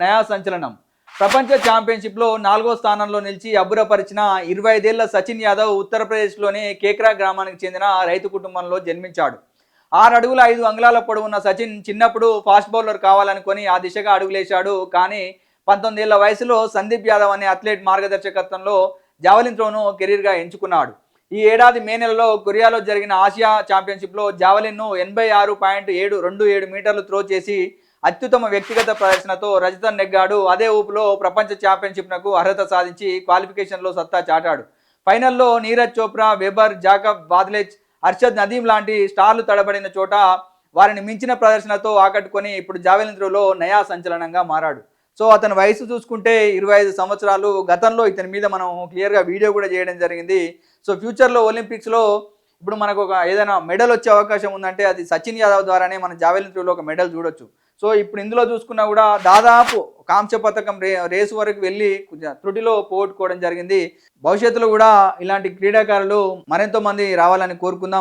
నయా సంచలనం. ప్రపంచ ఛాంపియన్షిప్లో 4వ స్థానంలో నిలిచి అబ్బురపరిచిన 25 ఏళ్ల సచిన్ యాదవ్ ఉత్తరప్రదేశ్లోని కేక్రా గ్రామానికి చెందిన రైతు కుటుంబంలో జన్మించాడు. 6 అడుగుల 5 అంగుళాల పొడవున్న సచిన్ చిన్నప్పుడు ఫాస్ట్ బౌలర్ కావాలనుకొని ఆ దిశగా అడుగులేశాడు. కానీ 19 ఏళ్ల వయసులో సందీప్ యాదవ్ అనే అథ్లెట్ మార్గదర్శకత్వంలో జావెలిన్ త్రోను కెరీర్గా ఎంచుకున్నాడు. ఈ ఏడాది మే నెలలో కొరియాలో జరిగిన ఆసియా ఛాంపియన్షిప్లో జావెలిన్ను 86.727 మీటర్లు త్రో చేసి అత్యుత్తమ వ్యక్తిగత ప్రదర్శనతో రజతం నెగ్గాడు. అదే ఊపులో ప్రపంచ ఛాంపియన్షిప్నకు అర్హత సాధించి క్వాలిఫికేషన్లో సత్తా చాటాడు. ఫైనల్లో నీరజ్ చోప్రా, వెబర్, జాకబ్ వాద్లెచ్, అర్షద్ నదీం లాంటి స్టార్లు తడబడిన చోట వారిని మించిన ప్రదర్శనతో ఆకట్టుకొని ఇప్పుడు జావెలిన్ త్రోలో నయా సంచలనంగా మారాడు. సో అతని వయసు చూసుకుంటే 25 సంవత్సరాలు. గతంలో ఇతని మీద మనం క్లియర్గా వీడియో కూడా చేయడం జరిగింది. సో ఫ్యూచర్లో ఒలింపిక్స్లో ఇప్పుడు మనకు ఒక ఏదైనా మెడల్ వచ్చే అవకాశం ఉందంటే అది సచిన్ యాదవ్ ద్వారానే మనం జావెలిన్ త్రోలో ఒక మెడల్ చూడొచ్చు. సో ఇప్పుడు ఇందులో చూసుకున్నా కూడా దాదాపు కాంస్య పథకం రేసు వరకు వెళ్ళి త్రుటిలో పోగొట్టుకోవడం జరిగింది. భవిష్యత్తులో కూడా ఇలాంటి క్రీడాకారులు మరెంతో మంది రావాలని కోరుకుందాం.